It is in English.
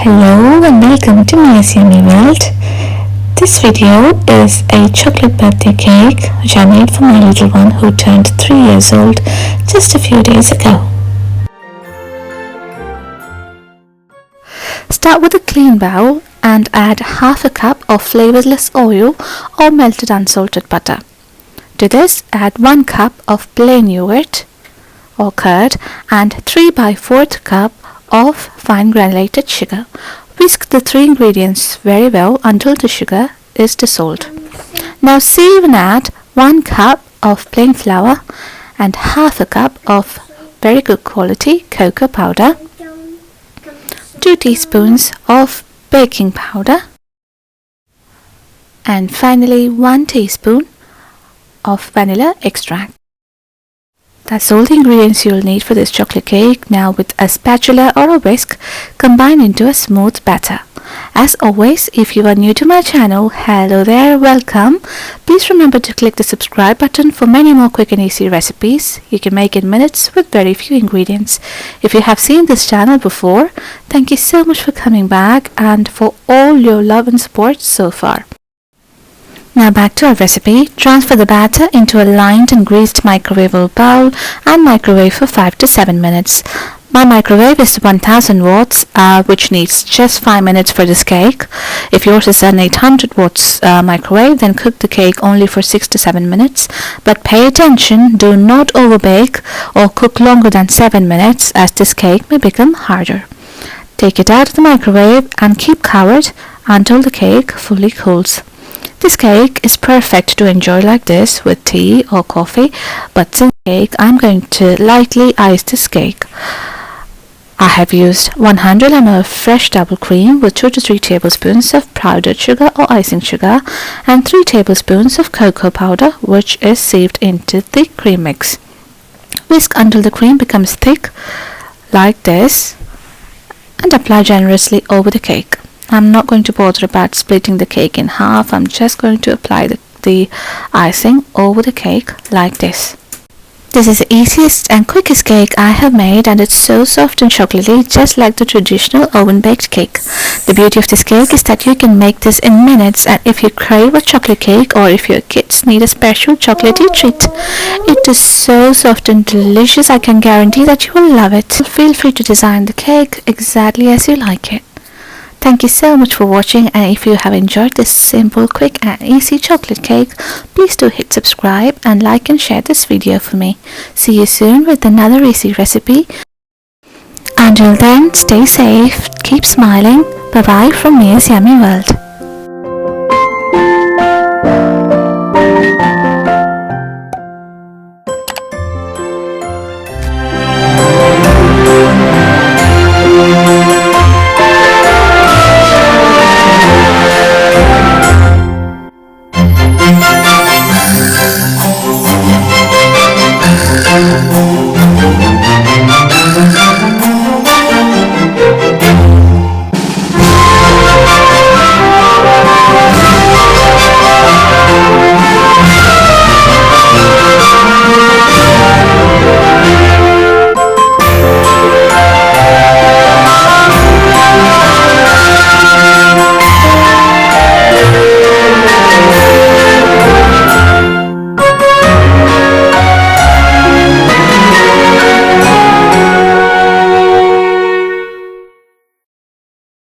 Hello and welcome to Mia's Yummy World. This video is a chocolate birthday cake which I made for my little one who turned 3 years old just a few days ago. Start with a clean bowl and add half a cup of flavorless oil or melted unsalted butter. To this, add 1 cup of plain yogurt or curd and 3/4 cup of fine granulated sugar. Whisk the 3 ingredients very well until the sugar is dissolved. Now sieve and add 1 cup of plain flour and half a cup of very good quality cocoa powder, 2 teaspoons of baking powder, and finally 1 teaspoon of vanilla extract. That's all the ingredients you'll need for this chocolate cake. Now with a spatula or a whisk, combine into a smooth batter. As always, if you are new to my channel, hello there, welcome. Please remember to click the subscribe button for many more quick and easy recipes. You can make in minutes with very few ingredients. If you have seen this channel before, thank you so much for coming back and for all your love and support so far. Now back to our recipe. Transfer the batter into a lined and greased microwavable bowl and microwave for 5 to 7 minutes. My microwave is 1000 watts, which needs just 5 minutes for this cake. If yours is an 800 watts microwave, then cook the cake only for 6 to 7 minutes. But pay attention, do not overbake or cook longer than 7 minutes, as this cake may become harder. Take it out of the microwave and keep covered until the cake fully cools. This cake is perfect to enjoy like this with tea or coffee, but since cake I'm going to lightly ice this cake. I have used 100 ml fresh double cream with 2 to 3 tablespoons of powdered sugar or icing sugar and 3 tablespoons of cocoa powder, which is sieved into the cream mix. Whisk until the cream becomes thick like this and apply generously over the cake. I'm not going to bother about splitting the cake in half. I'm just going to apply the icing over the cake like this. This is the easiest and quickest cake I have made, and it's so soft and chocolatey, just like the traditional oven-baked cake. The beauty of this cake is that you can make this in minutes, and if you crave a chocolate cake or if your kids need a special chocolatey treat, it is so soft and delicious. I can guarantee that you will love it. Feel free to design the cake exactly as you like it. Thank you so much for watching, and if you have enjoyed this simple, quick and easy chocolate cake, please do hit subscribe and like and share this video for me. See you soon with another easy recipe. Until then, stay safe, keep smiling. Bye bye from Mia's Yummy World. Oh,